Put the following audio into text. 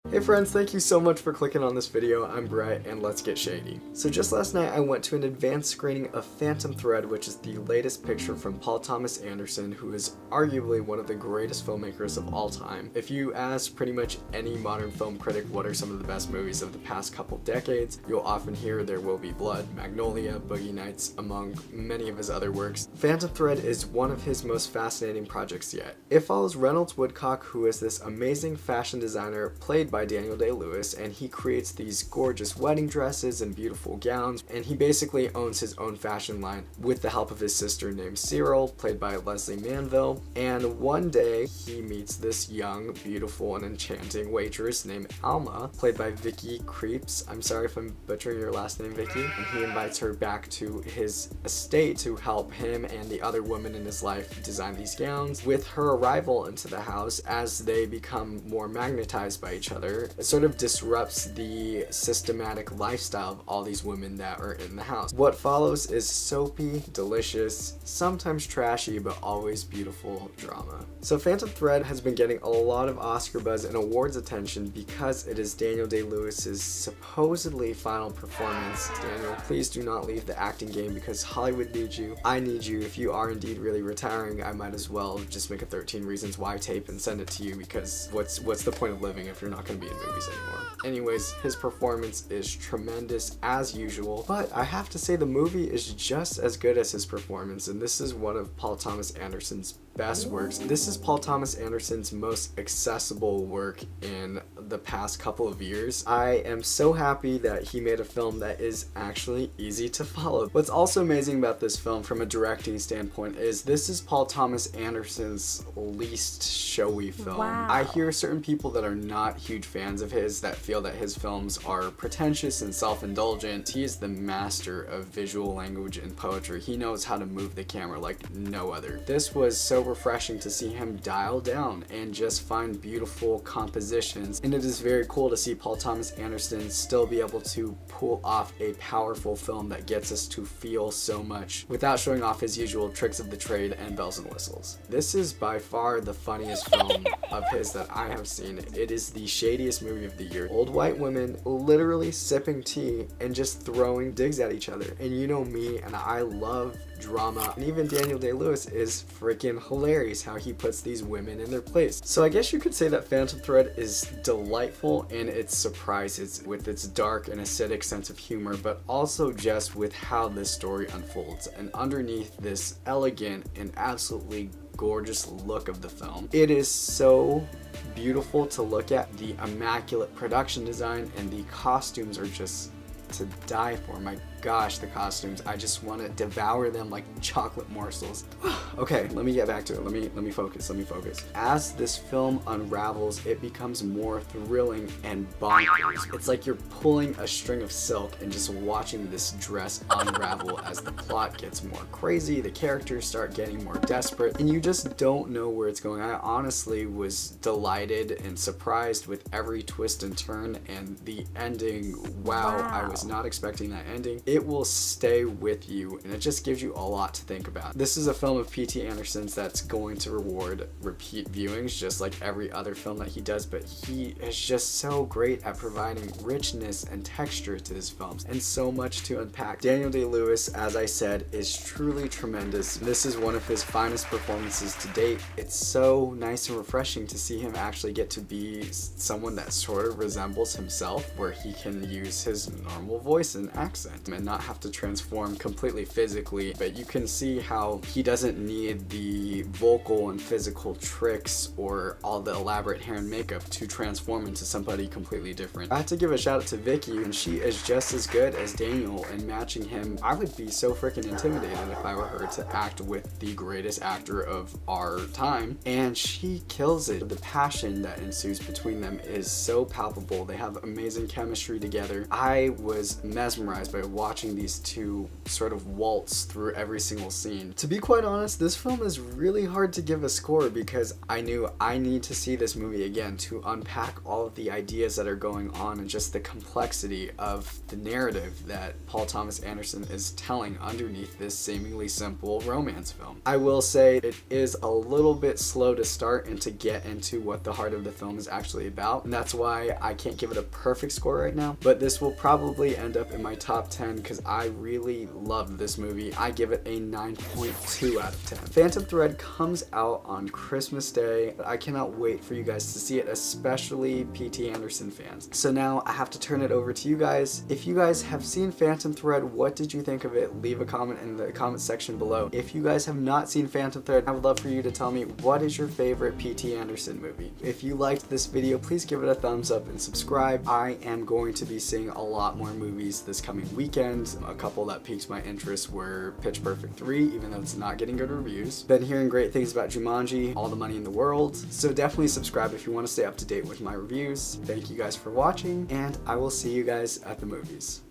Hey friends, thank you so much for clicking on this video. I'm Brett, and let's get shady. So just last night I went to an advanced screening of Phantom Thread, which is the latest picture from Paul Thomas Anderson, who is arguably one of the greatest filmmakers of all time. If you ask pretty much any modern film critic what are some of the best movies of the past couple decades, you'll often hear There Will Be Blood, Magnolia, Boogie Nights, among many of his other works. Phantom Thread is one of his most fascinating projects yet. It follows Reynolds Woodcock, who is this amazing fashion designer played by Daniel Day-Lewis, and he creates these gorgeous wedding dresses and beautiful gowns, and he basically owns his own fashion line with the help of his sister named Cyril, played by Leslie Manville. And one day he meets this young, beautiful, and enchanting waitress named Alma, played by Vicky Creeps. I'm sorry if I'm butchering your last name, Vicky. And he invites her back to his estate to help him and the other women in his life design these gowns. With her arrival into the house, as they become more magnetized by each other, it sort of disrupts the systematic lifestyle of all these women that are in the house. What follows is soapy, delicious, sometimes trashy, but always beautiful drama. So Phantom Thread has been getting a lot of Oscar buzz and awards attention because it is Daniel Day-Lewis's supposedly final performance. Daniel, please do not leave the acting game because Hollywood needs you. I need you. If you are indeed really retiring, I might as well just make a 13 Reasons Why tape and send it to you, because what's the point of living if you're not going to be in movies anymore? Anyways, his performance is tremendous as usual, but I have to say the movie is just as good as his performance, and this is one of Paul Thomas Anderson's best works. This is Paul Thomas Anderson's most accessible work in the past couple of years. I am so happy that he made a film that is actually easy to follow. What's also amazing about this film from a directing standpoint is this is Paul Thomas Anderson's least showy film. Wow. I hear certain people that are not huge fans of his that feel that his films are pretentious and self-indulgent. He is the master of visual language and poetry. He knows how to move the camera like no other. This was so refreshing to see him dial down and just find beautiful compositions, and it is very cool to see Paul Thomas Anderson still be able to pull off a powerful film that gets us to feel so much without showing off his usual tricks of the trade and bells and whistles. This is by far the funniest film of his that I have seen. It is the shadiest movie of the year. Old white women literally sipping tea and just throwing digs at each other, and you know me, and I love drama, and even Daniel Day-Lewis is freaking hilarious how he puts these women in their place. So I guess you could say that Phantom Thread is delightful in its surprises with its dark and acidic sense of humor, but also just with how this story unfolds. And underneath this elegant and absolutely gorgeous look of the film, it is so beautiful to look at. The immaculate production design and the costumes are just to die for. My gosh, the costumes, I just want to devour them like chocolate morsels. Okay, let me get back to it. Let me focus. As this film unravels, it becomes more thrilling and bonkers. It's like you're pulling a string of silk and just watching this dress unravel as the plot gets more crazy, the characters start getting more desperate, and you just don't know where it's going. I honestly was delighted and surprised with every twist and turn, and the ending, wow. I was not expecting that ending. It will stay with you, and it just gives you a lot to think about. This is a film of P.T. Anderson's that's going to reward repeat viewings, just like every other film that he does, but he is just so great at providing richness and texture to his films, and so much to unpack. Daniel Day-Lewis, as I said, is truly tremendous. This is one of his finest performances to date. It's so nice and refreshing to see him actually get to be someone that sort of resembles himself, where he can use his normal voice and accent and not have to transform completely physically, but you can see how he doesn't need the vocal and physical tricks or all the elaborate hair and makeup to transform into somebody completely different. I have to give a shout out to Vicky, and she is just as good as Daniel, and matching him, I would be so freaking intimidated if I were her to act with the greatest actor of our time, and she kills it. The passion that ensues between them is so palpable. They have amazing chemistry together. I was mesmerized by watching watching these two sort of waltz through every single scene. To be quite honest, this film is really hard to give a score because I knew I need to see this movie again to unpack all of the ideas that are going on and just the complexity of the narrative that Paul Thomas Anderson is telling underneath this seemingly simple romance film. I will say it is a little bit slow to start and to get into what the heart of the film is actually about, and that's why I can't give it a perfect score right now, but this will probably end up in my top 10 because I really loved this movie. I give it a 9.2 out of 10. Phantom Thread comes out on Christmas Day. I cannot wait for you guys to see it, especially P.T. Anderson fans. So now I have to turn it over to you guys. If you guys have seen Phantom Thread, what did you think of it? Leave a comment in the comment section below. If you guys have not seen Phantom Thread, I would love for you to tell me what is your favorite P.T. Anderson movie. If you liked this video, please give it a thumbs up and subscribe. I am going to be seeing a lot more movies this coming weekend. A couple that piqued my interest were Pitch Perfect 3, even though it's not getting good reviews. Been hearing great things about Jumanji, All the Money in the World, so definitely subscribe if you want to stay up to date with my reviews. Thank you guys for watching, and I will see you guys at the movies.